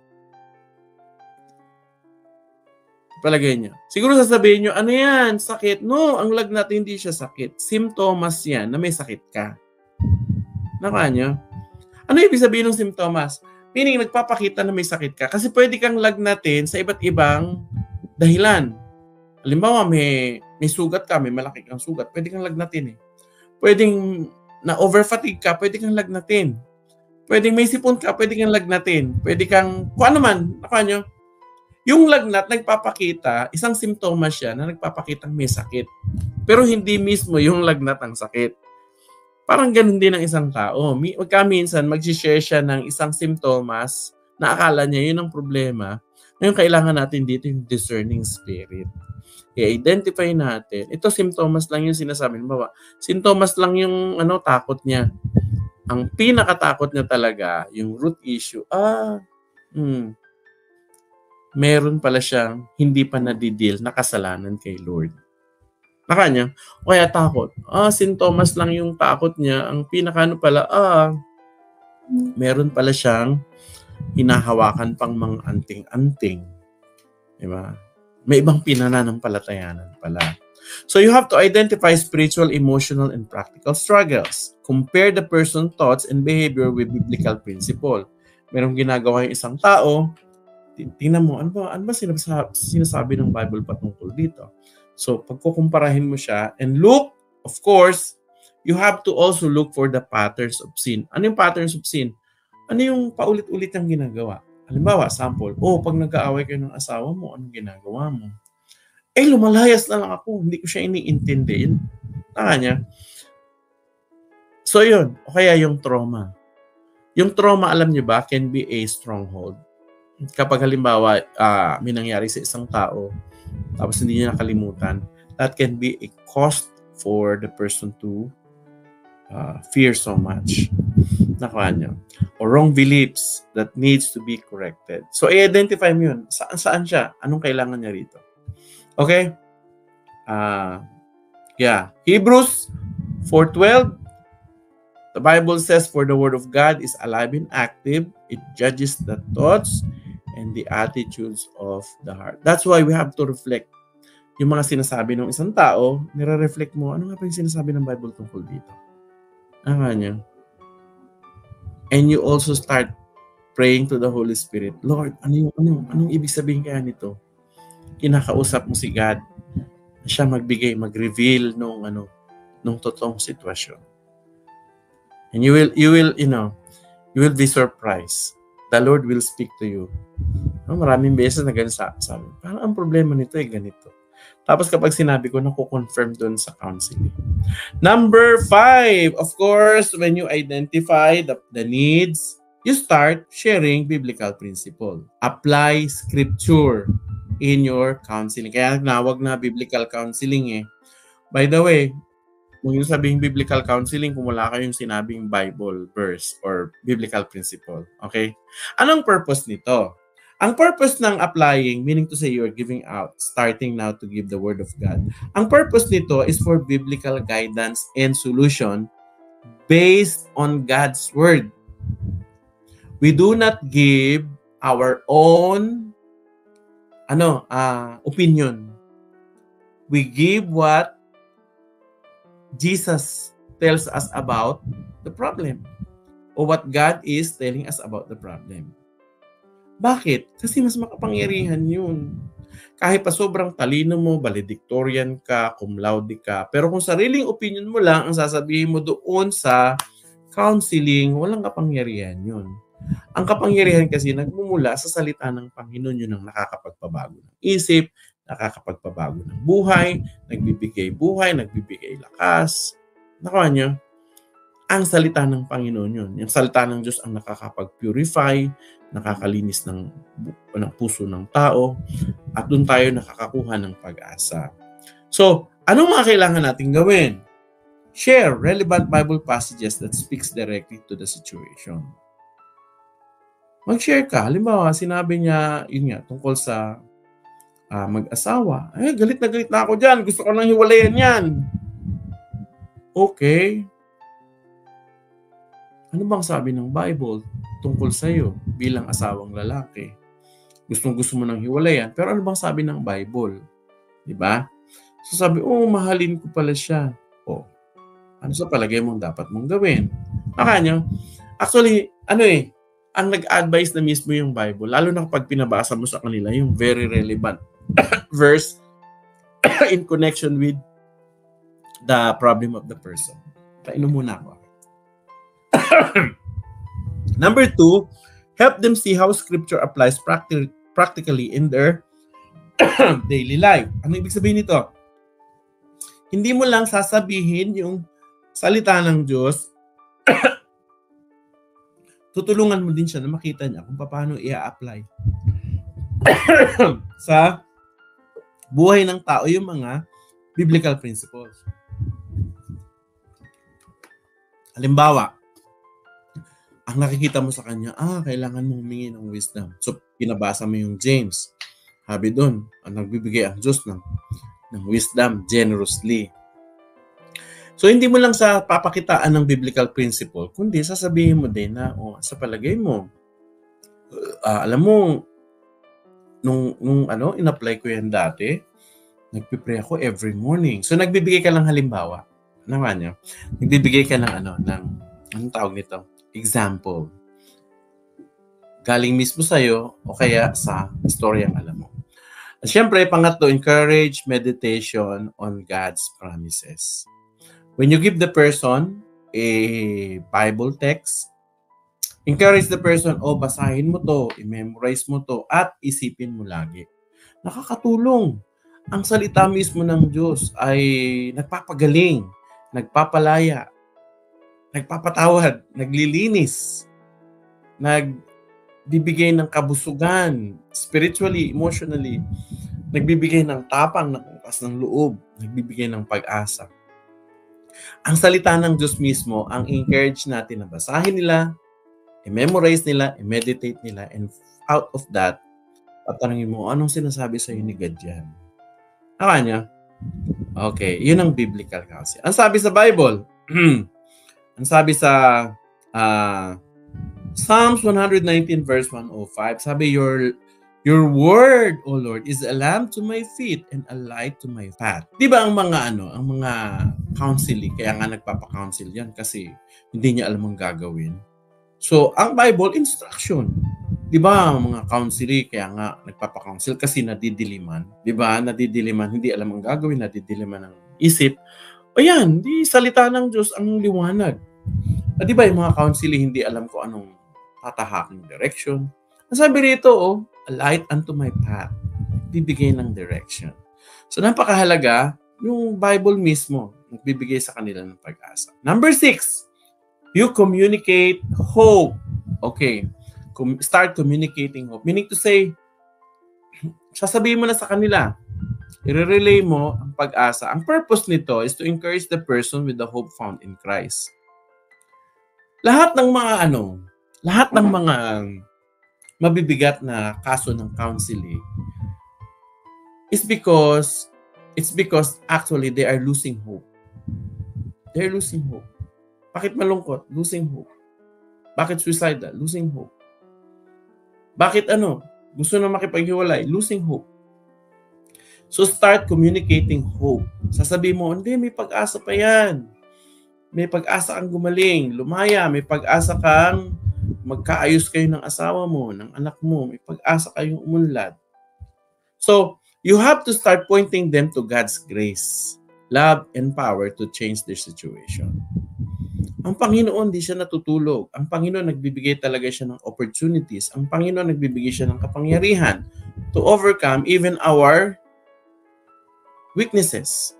Palagay niyo. Siguro sasabihin niyo, ano yan? Sakit. No, ang lagnat hindi siya sakit. Simptomas yan na may sakit ka. Nakuha niyo? Ano ibig sabihin ng simptomas? Meaning, nagpapakita na may sakit ka. Kasi pwede kang lagnatin sa iba't ibang dahilan. Halimbawa, may sugat ka, may malaki kang sugat, pwede kang lagnatin eh. Pwedeng na-overfatigue ka, pwede kang lagnatin. Pwedeng may sipon ka, pwede kang lagnatin. Pwede kang, kung ano man, nakuha niyo? Yung lagnat, nagpapakita, isang simptomas siya na nagpapakitang may sakit. Pero hindi mismo yung lagnat ang sakit. Parang ganun din ang isang tao. Minsan, mag-share siya ng isang simptomas na akala niya yun ang problema. Ngayon, kailangan natin dito yung discerning spirit. I-identify natin. Ito, simptomas lang yung sinasabi. Simptomas lang yung takot niya. Ang pinakatakot niya talaga, yung root issue, meron pala siyang hindi pa nadideal na kasalanan kay Lord. Nakanya, kaya takot. Sintomas lang yung takot niya. Ang pinakano pala, meron pala siyang hinahawakan pang mga anting-anting. Diba? May ibang pinananampalatayanan pala. So you have to identify spiritual, emotional, and practical struggles. Compare the person's thoughts and behavior with biblical principle. Merong ginagawa yung isang tao, tingnan mo, ano ba sinasabi ng Bible patungkol dito? So, pagkukumparahin mo siya, and look, of course, you have to also look for the patterns of sin. Ano yung patterns of sin? Ano yung paulit-ulit ang ginagawa? Halimbawa, sample, pag nag-aaway kayo ng asawa mo, anong ginagawa mo? Lumalayas na lang ako, hindi ko siya iniintindihin. Tanga niya. So, yun. O kaya yung trauma. Yung trauma, alam niyo ba, can be a stronghold. Kapag halimbawa, may nangyari sa isang tao, tapos hindi niya nakalimutan, that can be a cost for the person to fear so much. Nakuha niyo. Or wrong beliefs that needs to be corrected. So, i-identify mo yun. Saan siya? Anong kailangan niya rito? Okay? Hebrews 4:12. The Bible says, for the word of God is alive and active. It judges the thoughts and the attitudes of the heart. That's why we have to reflect. Yung mga sinasabi ng isang tao, nire-reflect mo, ano nga pa yung sinasabi ng Bible tungkol dito? Ano niya? And you also start praying to the Holy Spirit. Lord, anong ibig sabihin kaya nito? Kinakausap mo si God na siya mag-reveal nung totoong sitwasyon. And you will be surprised. The Lord will speak to you. Maraming beses na ganun sabi. Parang ang problema nito ay ganito. Tapos kapag sinabi ko, nakukonfirm doon sa counseling. Number 5, of course, when you identify the needs, you start sharing biblical principle. Apply scripture in your counseling. Kaya nawag na biblical counseling eh. By the way, kung yung sabing biblical counseling, kung wala kayong sinabing Bible verse or biblical principle. Okay? Anong purpose nito? Ang purpose ng applying, meaning to say you are giving out, starting now to give the Word of God. Ang purpose nito is for biblical guidance and solution based on God's Word. We do not give our own opinion. We give what Jesus tells us about the problem or what God is telling us about the problem. Bakit? Kasi mas makapangyarihan yun. Kahit pa sobrang talino mo, valedictorian ka, cum laude ka, pero kung sariling opinion mo lang ang sasabihin mo doon sa counseling, walang kapangyarihan yun. Ang kapangyarihan kasi nagmumula sa salita ng Panginoon, yun ang nakakapagpabago ng isip, nakakapagpabago ng buhay, nagbibigay lakas. Nakuha niyo? Ang salita ng Panginoon yun. Yung salita ng Diyos ang nakakapag-purify, nakakalinis ng puso ng tao, at doon tayo nakakakuha ng pag-asa. So, anong mga kailangan natin gawin? Share relevant Bible passages that speaks directly to the situation. Mag-share ka. Halimbawa, sinabi niya, yun nga, tungkol sa mag-asawa. Galit na ako dyan. Gusto ko nang hiwalayan yan. Okay. Ano bang sabi ng Bible tungkol sa iyo bilang asawang lalaki? Gustong-gusto mo ng hiwalayan, pero ano bang sabi ng Bible? Di ba? So sabi, mahalin ko pala siya. Ano sa palagay mong dapat mong gawin? Makanya, actually, ang nag-advise na mismo yung Bible, lalo na kapag pinabasa mo sa kanila yung very relevant verse in connection with the problem of the person. Painom muna ako. Number 2, help them see how Scripture applies practically in their daily life. Ano ibig sabihin nito? Hindi mo lang sasabihin yung salita ng Diyos, tutulungan mo din siya na makita niya kung paano i-apply sa buhay ng tao yung mga biblical principles. Halimbawa, ang nakikita mo sa kanya, kailangan mo humingi ng wisdom. So, pinabasa mo yung James. Sabi doon, nagbibigay ang Diyos ng wisdom generously. So, hindi mo lang sa papakitaan ng biblical principle, kundi sasabihin mo din na, sa palagay mo, alam mo, nung in-apply ko yan dati, nagpipray ako every morning. So, nagbibigay ka lang halimbawa. Naman niya. Nagbibigay ka ng anong tawag nito? Example. Galing mismo sa'yo o kaya sa storyang alam mo. At syempre, pangatlo, encourage meditation on God's promises. When you give the person a Bible text, encourage the person, basahin mo to, i-memorize mo to, at isipin mo lagi. Nakakatulong. Ang salita mismo ng Diyos ay nagpapagaling, nagpapalaya, nagpapatawad, naglilinis, nagbibigay ng kabusugan, spiritually, emotionally, nagbibigay ng tapang, ng loob, nagbibigay ng pag-asa. Ang salita ng Diyos mismo, ang encourage natin na basahin nila, i-memorize nila, i-meditate nila, and out of that, tatanungin mo, anong sinasabi sa iyo ni God yan? Akanya? Okay, yun ang biblical kasi. Ang sabi sa Bible, ang sabi sa Psalms 119 verse 105, sabi, Your word, O Lord, is a lamp to my feet and a light to my path. Di ba ang mga counseling, kaya nga nagpapa-counsel yan kasi hindi niya alam ang gagawin. So, ang Bible, instruction. Di ba ang mga counseling, kaya nga nagpapa-counsel kasi nadidiliman. Di ba? Nadidiliman, hindi alam ang gagawin, nadidiliman ang isip. O yan, di salita ng Diyos ang liwanag. Di ba yung mga counseling, hindi alam ko anong tatahaking direction. Ang sabi rito, a light unto my path. Bibigay ng direction. So, napakahalaga, yung Bible mismo, nagbibigay sa kanila ng pag-asa. Number 6, you communicate hope. Okay. Start communicating hope. Meaning to say, sasabihin mo na sa kanila, i-relay mo ang pag-asa. Ang purpose nito is to encourage the person with the hope found in Christ. Lahat ng mga mabibigat na kaso ng counseling is because actually they are losing hope. They're losing hope. Bakit malungkot? Losing hope. Bakit suicidal? Losing hope. Bakit gusto na makipaghiwalay? Losing hope. So start communicating hope. Sasabihin mo, hindi, may pag-asa pa yan. May pag-asa kang gumaling, lumaya, may pag-asa kang magkaayos kayo ng asawa mo, ng anak mo, may pag-asa kayong umunlad. So, you have to start pointing them to God's grace, love, and power to change their situation. Ang Panginoon, di siya natutulog. Ang Panginoon, nagbibigay talaga siya ng opportunities. Ang Panginoon, nagbibigay siya ng kapangyarihan to overcome even our weaknesses,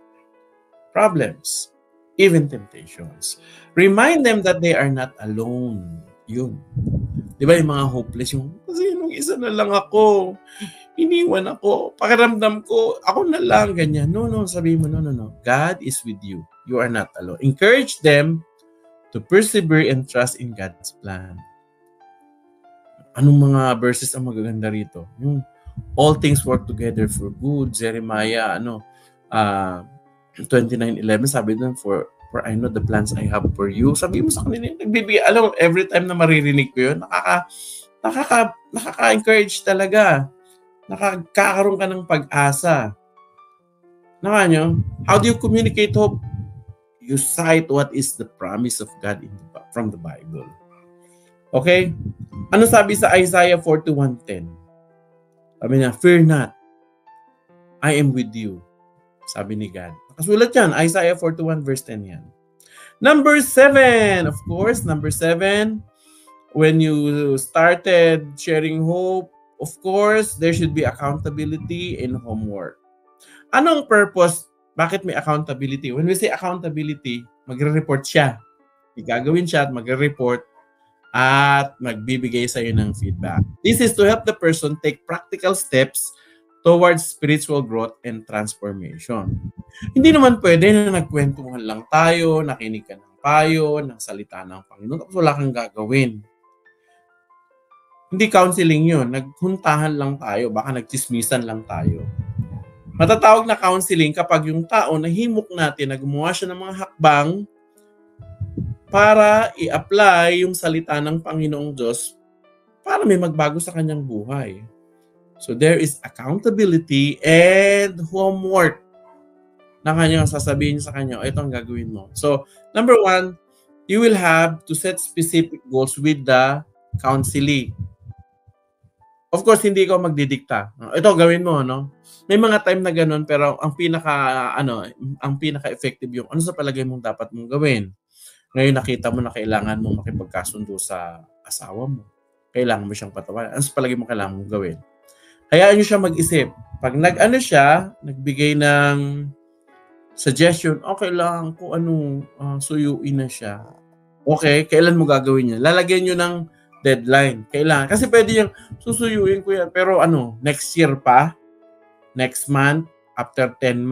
problems, even temptations. Remind them that they are not alone. Yun. Di ba yung mga hopeless, kasi nung isa na lang ako, iniwan ako, pakiramdam ko, ako na lang, ganyan. No, sabihin mo, no. God is with you. You are not alone. Encourage them to persevere and trust in God's plan. Anong mga verses ang magaganda rito? Yung all things work together for good. Jeremiah, 29:11, sabi doon, for I know the plans I have for you. Sabi mo sa kanila, nagbibigay. Alam mo, every time na maririnig ko yun, nakaka-encourage talaga. nakakaroon ka ng pag-asa. Naka nyo? How do you communicate hope? You cite what is the promise of God from the Bible. Okay? Ano sabi sa Isaiah 41:10? Sabi niya, fear not, I am with you. Sabi ni God. Nakasulat yan, Isaiah 41 verse 10 yan. Number 7, of course, number 7, when you started sharing hope, of course, there should be accountability in homework. Anong purpose? Bakit may accountability? When we say accountability, magre-report siya. Gagawin siya at magre-report at magbibigay sa iyo ng feedback. This is to help the person take practical steps towards spiritual growth and transformation. Hindi naman pwede na nagkwentuhan lang tayo, nakinig ka ng payo, ng salita ng Panginoon, tapos wala kang gagawin. Hindi counseling yun. Naghuntahan lang tayo, baka nagchismisan lang tayo. Matatawag na counseling kapag yung tao nahimok natin na gumawa siya ng mga hakbang para i-apply yung salita ng Panginoong Diyos para may magbago sa kanyang buhay. So there is accountability and homework na kanya sasabihin sa kanya, ito ang gagawin mo. So number 1, you will have to set specific goals with the counselee. Of course, hindi ko magdidikta. Ito gawin mo, no? May mga time na ganun, pero ang pinaka-effective yung ano sa palagay mong dapat mong gawin. Ngayon nakita mo na kailangan mo makipagkasundo sa asawa mo. Kailangan mo siyang patawarin. Ano sa palagay mo kailangan mong gawin? Hayaan niyo siya mag-isip. Pag nagbigay ng suggestion, okay lang kung suyuin na siya. Okay, kailan mo gagawin yan? Lalagyan niyo ng deadline. Kailangan. Kasi pwede yung susuyuin ko yan. Pero next year pa? Next month? After 10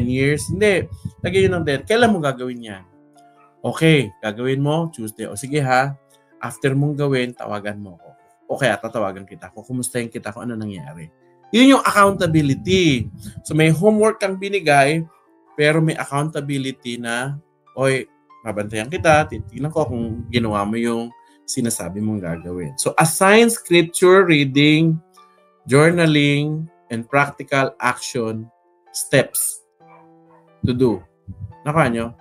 years? Hindi. Lagyan nyo ng deadline. Kailan mo gagawin yan? Okay, gagawin mo Tuesday. O sige ha, after mong gawin, tawagan mo ako. Okay, tatawagan kita ko. Kumustahin kita kung ano nangyari. Yun yung accountability. So may homework kang binigay, pero may accountability na, oy, mabantayan kita, titignan ko kung ginawa mo yung sinasabi mong gagawin. So assign scripture reading, journaling, and practical action steps to do. Nakuha nyo?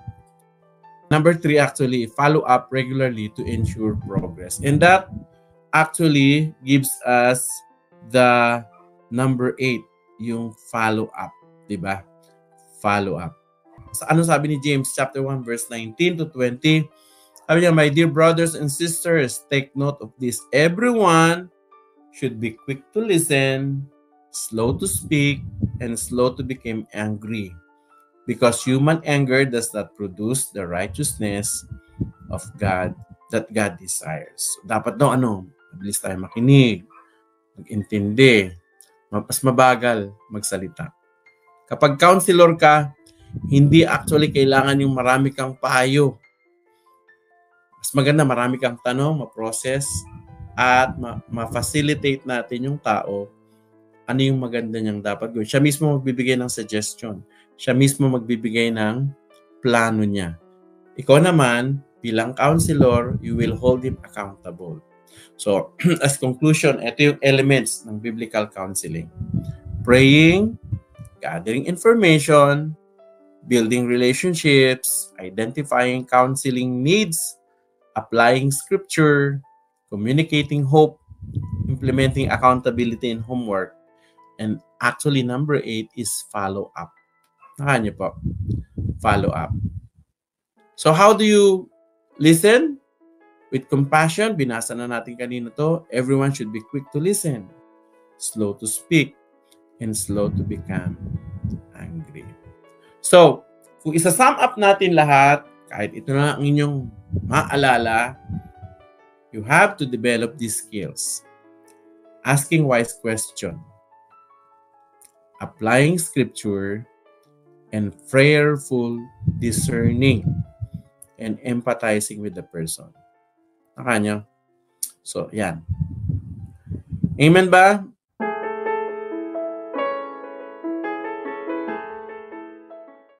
Number 3 actually, follow up regularly to ensure progress. And that actually gives us the number 8, yung follow up. Diba? Follow up. So, ano sabi ni James chapter 1 verse 19 to 20? Sabi niya, my dear brothers and sisters, take note of this. Everyone should be quick to listen, slow to speak, and slow to become angry. Because human anger does not produce the righteousness of God that God desires. So, dapat daw mabilis tayo makinig, mag-intindi, mas mabagal magsalita. Kapag counselor ka, hindi actually kailangan yung marami kang payo. Mas maganda marami kang tanong, ma-process, at ma-facilitate natin yung tao ano yung maganda niyang dapat gawin. Siya mismo magbibigay ng suggestion. Siya mismo magbibigay ng plano niya. Ikaw naman, bilang counselor, you will hold him accountable. So, as conclusion, ito yung elements ng biblical counseling. Praying, gathering information, building relationships, identifying counseling needs, applying scripture, communicating hope, implementing accountability in homework, and actually number 8 is follow up. Naka niyo po, follow up. So how do you listen? With compassion, binasa na natin kanina to, everyone should be quick to listen, slow to speak, and slow to become angry. So, kung isa-sum up natin lahat, kahit ito na ang inyong maalala, you have to develop these skills. Asking wise question, applying scripture, and prayerful discerning, and empathizing with the person. Naka nyo? So, yan. Amen ba?